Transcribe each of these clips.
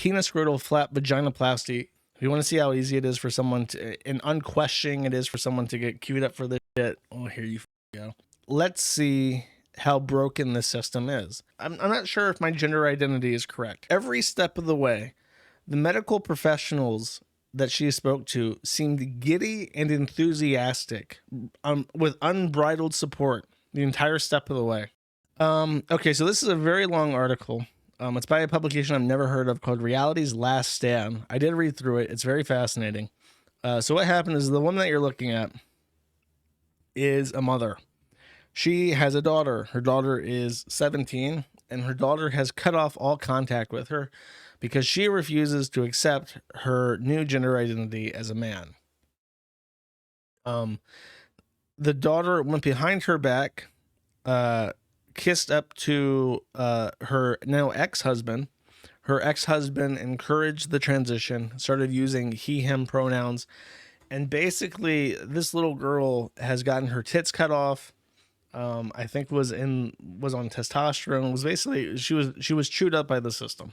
penis scrotal flap vaginoplasty. If you want to see how easy it is for someone to, and unquestioning it is for someone to get queued up for this shit, oh, here you go. Let's see how broken this system is. I'm not sure if my gender identity is correct. Every step of the way, the medical professionals that she spoke to seemed giddy and enthusiastic, with unbridled support the entire step of the way. Okay, so this is a very long article. It's by a publication I've never heard of called Reality's Last Stand. I did read through it. It's very fascinating. So what happened is the woman that you're looking at is a mother. She has a daughter. Her daughter is 17, and her daughter has cut off all contact with her because she refuses to accept her new gender identity as a man. The daughter went behind her back, kissed up to her now ex-husband. Her ex-husband encouraged the transition, started using he, him pronouns, and basically this little girl has gotten her tits cut off. I think was on testosterone. Was basically she was chewed up by the system.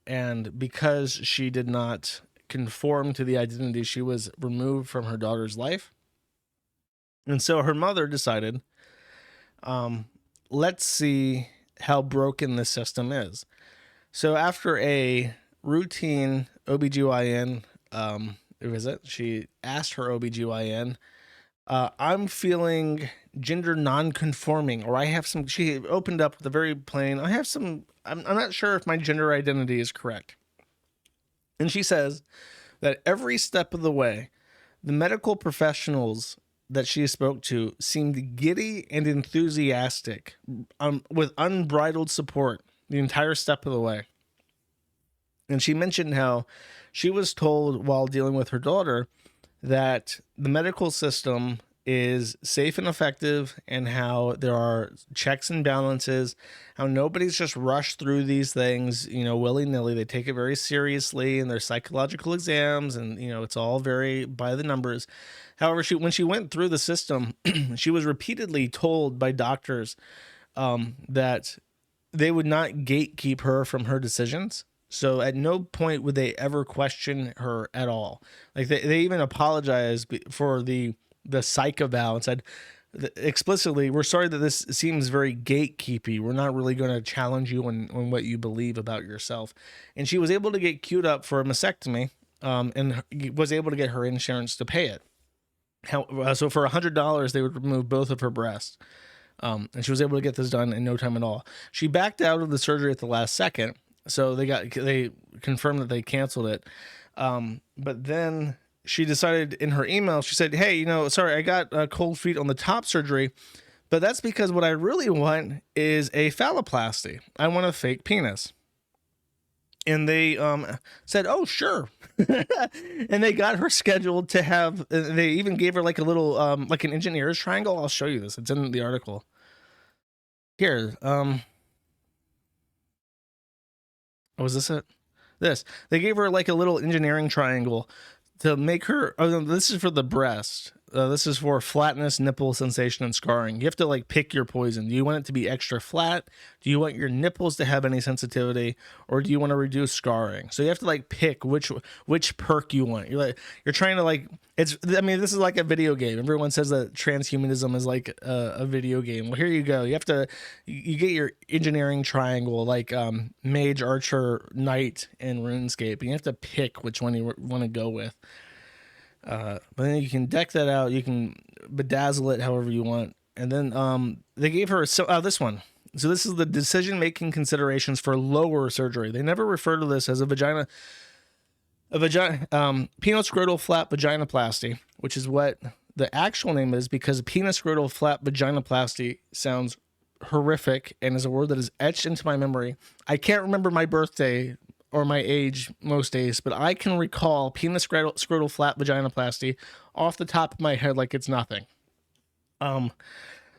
And because she did not conform to the identity, she was removed from her daughter's life. And so her mother decided, let's see how broken this system is. So after a routine OBGYN visit, she asked her OBGYN, I'm feeling gender non-conforming, or I have some, she opened up with a very plain, I'm not sure if my gender identity is correct. And she says that every step of the way, the medical professionals that she spoke to seemed giddy and enthusiastic, with unbridled support the entire step of the way. And she mentioned how she was told while dealing with her daughter that the medical system is safe and effective, and how there are checks and balances, how nobody's just rushed through these things, willy-nilly. They take it very seriously in their psychological exams, and, it's all very by the numbers. However, when she went through the system, she was repeatedly told by doctors that they would not gatekeep her from her decisions. So at no point would they ever question her at all. Like they even apologized for the psych eval and said explicitly, we're sorry that this seems very gatekeepy. We're not really going to challenge you on what you believe about yourself. And she was able to get queued up for a mastectomy, and was able to get her insurance to pay it. So for $100, they would remove both of her breasts. And she was able to get this done in no time at all. She backed out of the surgery at the last second. So they confirmed that they canceled it. But then she decided in her email, she said, hey, sorry, I got cold feet on the top surgery, but that's because what I really want is a phalloplasty. I want a fake penis. And they said, oh, sure. And they got her scheduled to have, they even gave her like a little, like an engineer's triangle. I'll show you this. It's in the article. Here. Was this it? They gave her like a little engineering triangle to make her, this is for the breast. This is for flatness, nipple sensation, and scarring. You have to like pick your poison. Do you want it to be extra flat? Do you want your nipples to have any sensitivity, or do you want to reduce scarring? So you have to like pick which perk you want. You're trying to like, this is like a video game. Everyone says that transhumanism is like a video game. Well, here you go. You get your engineering triangle, like mage, archer, knight, and RuneScape, and you have to pick which one you want to go with. But then you can deck that out. You can bedazzle it however you want. And then they gave her this one. So this is the decision-making considerations for lower surgery. They never refer to this as a penis scrotal flap vaginoplasty, which is what the actual name is, because penis scrotal flap vaginoplasty sounds horrific and is a word that is etched into my memory. I can't remember my birthday or my age most days, but I can recall penis scrotal flap vaginoplasty off the top of my head like it's nothing.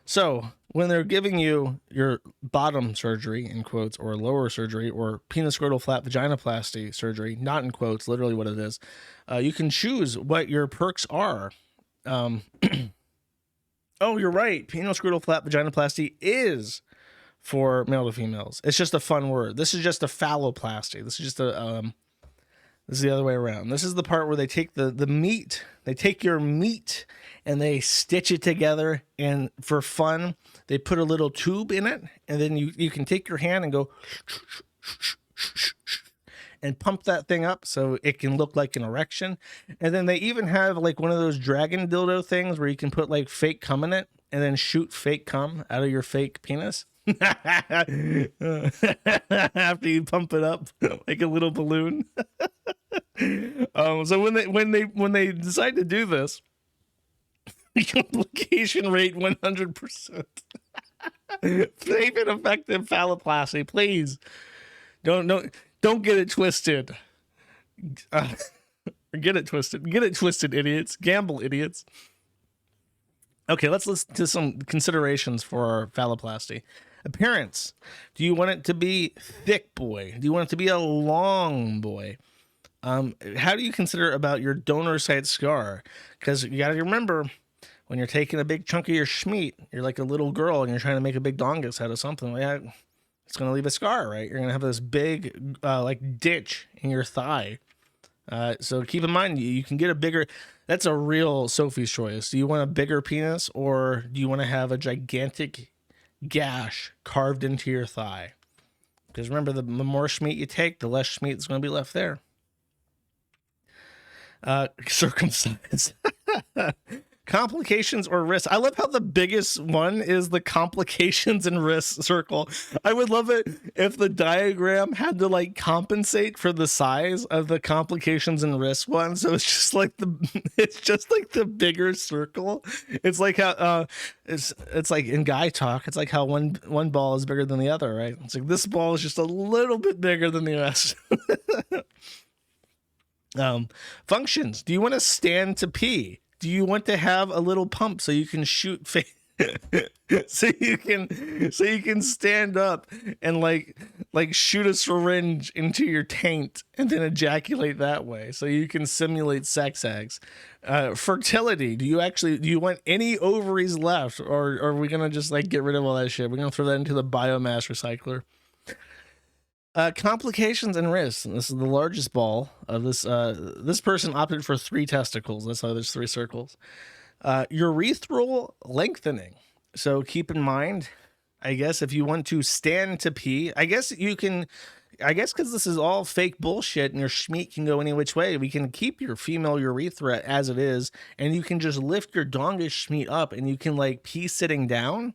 So when they're giving you your bottom surgery, in quotes, or lower surgery, or penis scrotal flap vaginoplasty surgery, not in quotes, literally what it is, you can choose what your perks are. Oh, you're right. Penis scrotal flap vaginoplasty is for male to females. It's just a fun word. This is just a phalloplasty. This is just a this is the other way around. This is the part where they take the meat, they take your meat and they stitch it together, and for fun, they put a little tube in it, and then you can take your hand and go and pump that thing up so it can look like an erection. And then they even have like one of those dragon dildo things where you can put like fake cum in it and then shoot fake cum out of your fake penis. After you pump it up like a little balloon. So when they decide to do this, the complication rate 100%. Safe and effective phalloplasty, please. Don't get it twisted. Get it twisted. Get it twisted, idiots. Gamble, idiots. Okay, let's listen to some considerations for our phalloplasty. Appearance. Do you want it to be thick boy? Do you want it to be a long boy? How do you consider about your donor site scar? Because you got to remember, when you're taking a big chunk of your schmeat, you're like a little girl and you're trying to make a big dongus out of something like that. It's going to leave a scar, right? You're going to have this big like ditch in your thigh. So keep in mind, you can get a bigger, that's a real Sophie's choice. Do you want a bigger penis, or do you want to have a gigantic gash carved into your thigh? Because remember, the more schmeat you take, the less schmeat is going to be left there. Circumcised. Complications or risks. I love how the biggest one is the complications and risks circle. I would love it if the diagram had to like compensate for the size of the complications and risks one. So it's just like the bigger circle. It's like how it's like in guy talk. It's like how one ball is bigger than the other, right? It's like this ball is just a little bit bigger than the rest. Functions. Do you want to stand to pee? Do you want to have a little pump so you can shoot so you can stand up and like shoot a syringe into your taint and then ejaculate that way so you can simulate sex acts? Fertility. Do you want any ovaries left, or are we gonna just like get rid of all that shit? We're gonna throw that into the biomass recycler. Complications and risks. And this is the largest ball of this. This person opted for 3 testicles. That's why there's 3 circles. Urethral lengthening. So keep in mind, I guess if you want to stand to pee, I guess because this is all fake bullshit and your schmeat can go any which way, we can keep your female urethra as it is, and you can just lift your dongish schmeat up and you can like pee sitting down.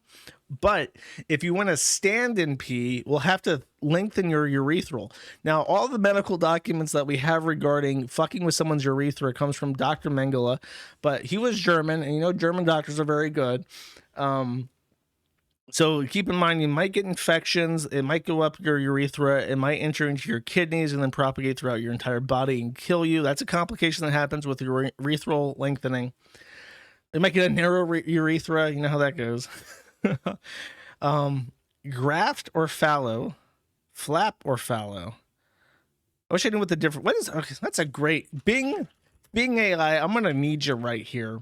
But if you want to stand and pee, we'll have to lengthen your urethral. Now, all the medical documents that we have regarding fucking with someone's urethra comes from Dr. Mengele, but he was German, and you know German doctors are very good. So keep in mind, you might get infections. It might go up your urethra. It might enter into your kidneys and then propagate throughout your entire body and kill you. That's a complication that happens with urethral lengthening. You might get a narrow urethra. You know how that goes. Graft or fallow, flap or fallow. I wish I knew what the difference. What is? Okay, that's a great Bing AI. I'm gonna need you right here.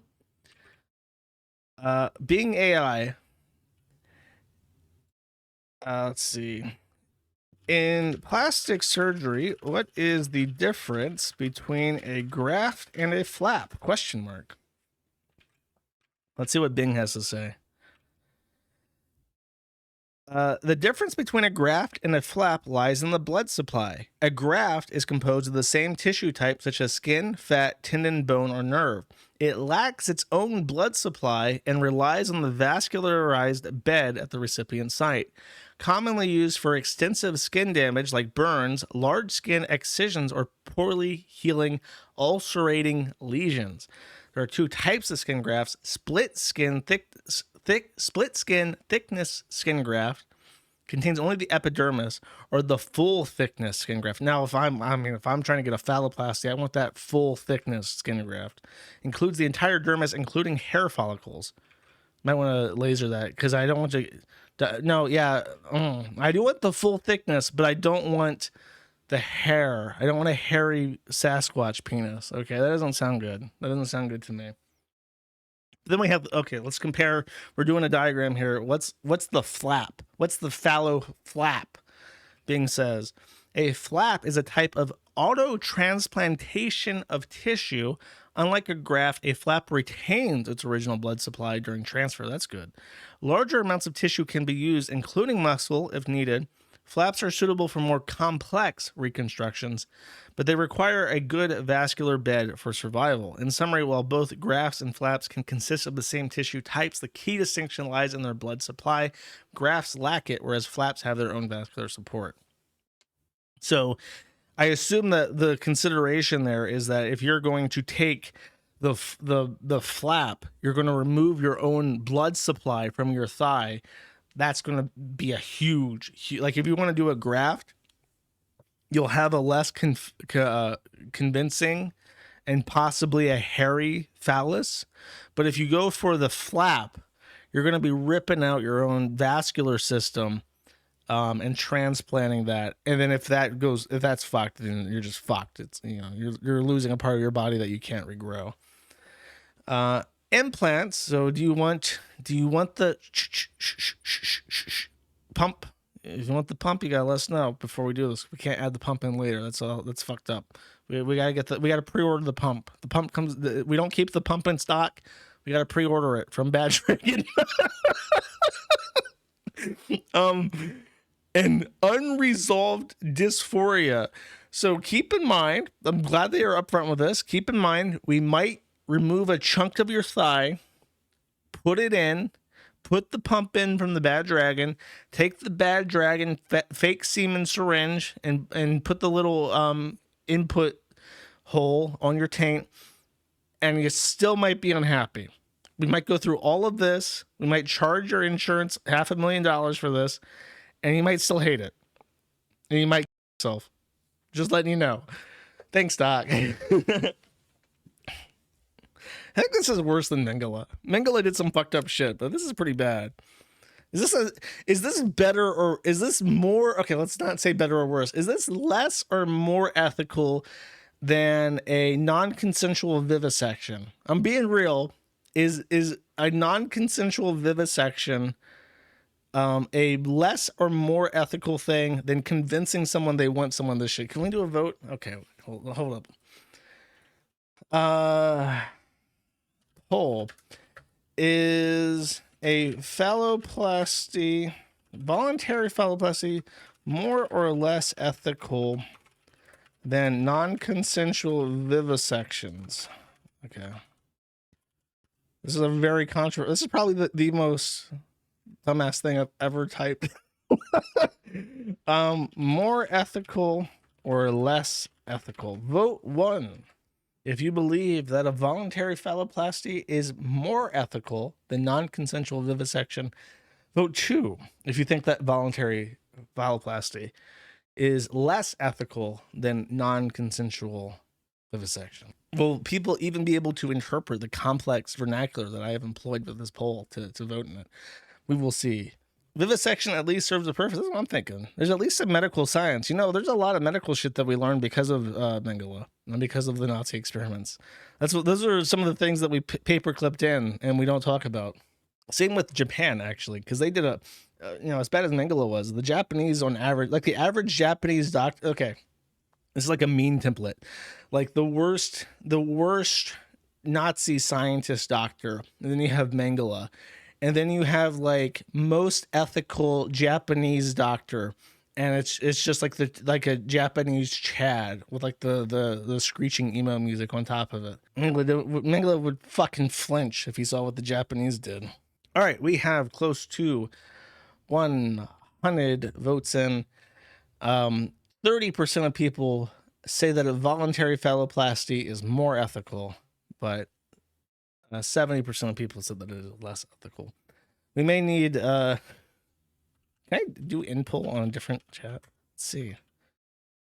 Bing AI. Let's see. In plastic surgery, what is the difference between a graft and a flap? Question mark. Let's see what Bing has to say. The difference between a graft and a flap lies in the blood supply. A graft is composed of the same tissue type, such as skin, fat, tendon, bone, or nerve. It lacks its own blood supply and relies on the vascularized bed at the recipient site. Commonly used for extensive skin damage like burns, large skin excisions, or poorly healing ulcerating lesions. There are 2 types of skin grafts: split skin thickness skin graft contains only the epidermis, or the full thickness skin graft. Now, if I'm trying to get a phalloplasty, I want that full thickness skin graft. Includes the entire dermis, including hair follicles. Might want to laser that because I don't want to. No, yeah, I do want the full thickness, but I don't want the hair. I don't want a hairy Sasquatch penis. Okay, that doesn't sound good. That doesn't sound good to me. Then we have, okay, let's compare. We're doing a diagram here. What's the flap? What's the fallow flap? Bing says, a flap is a type of auto-transplantation of tissue. Unlike a graft, a flap retains its original blood supply during transfer. That's good. Larger amounts of tissue can be used, including muscle, if needed. Flaps are suitable for more complex reconstructions, but they require a good vascular bed for survival. In summary, while both grafts and flaps can consist of the same tissue types, the key distinction lies in their blood supply. Grafts lack it, whereas flaps have their own vascular support. So I assume that the consideration there is that if you're going to take the flap, you're going to remove your own blood supply from your thigh. That's going to be a huge, like if you want to do a graft, you'll have a less convincing and possibly a hairy phallus. But if you go for the flap, you're going to be ripping out your own vascular system and transplanting that. And then if that's fucked, then you're just fucked. It's, you're losing a part of your body that you can't regrow. Implants. So do you want the pump? If you want the pump, you gotta let us know before we do this. We can't add the pump in later. That's fucked up. We gotta pre-order the pump. The pump comes. We don't keep the pump in stock. We gotta pre-order it from Bad Dragon. And unresolved dysphoria. So keep in mind, I'm glad they are upfront with this. Keep in mind, we might remove a chunk of your thigh, put it in, put the pump in from the Bad Dragon, take the Bad Dragon fake semen syringe and put the little input hole on your taint, and you still might be unhappy. We might go through all of this. We might charge your insurance $500,000 for this, and you might still hate it. And you might kill yourself. Just letting you know. Thanks, Doc. I think this is worse than Mengele. Mengele did some fucked up shit, but this is pretty bad. Is this better or is this more? Okay, let's not say better or worse. Is this less or more ethical than a non-consensual vivisection? I'm being real. Is a non-consensual vivisection a less or more ethical thing than convincing someone they want someone this shit? Can we do a vote? Okay, hold up. Poll. Is a phalloplasty, voluntary phalloplasty, more or less ethical than non-consensual vivisections? Okay. This is a very controversial. This is probably the most dumbass thing I've ever typed. More ethical or less ethical? Vote 1 if you believe that a voluntary phalloplasty is more ethical than non-consensual vivisection. Vote 2 if you think that voluntary phalloplasty is less ethical than non-consensual vivisection. Will people even be able to interpret the complex vernacular that I have employed with this poll to vote in it? We will see. Vivisection at least serves a purpose. That's what I'm thinking. There's at least some medical science. There's a lot of medical shit that we learned because of Mengele and because of the Nazi experiments. Those are some of the things that we paper clipped in and we don't talk about. Same with Japan, actually, because they did as bad as Mengele was, the Japanese on average, like the average Japanese doctor. Okay, this is like a mean template. Like the worst Nazi scientist doctor, and then you have Mengele. And then you have like most ethical Japanese doctor, and it's just like a Japanese Chad with like the screeching emo music on top of it. Mengele would fucking flinch if he saw what the Japanese did. All right, we have close to 100 votes in. 30% of people say that a voluntary phalloplasty is more ethical, but 70% of people said that it is less ethical. We may need, can I do input on a different chat? Let's see.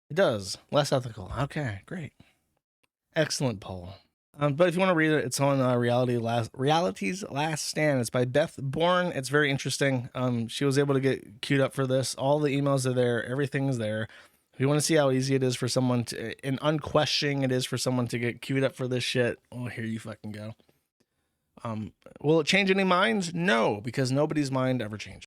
It does. Less ethical. Okay, great. Excellent poll. But if you want to read it, it's on Reality's Last Stand. It's by Beth Bourne. It's very interesting. She was able to get queued up for this. All the emails are there. Everything is there. If you want to see how easy it is for someone to, and unquestioning it is for someone to get queued up for this shit, oh, here you fucking go. Will it change any minds? No, because nobody's mind ever changed.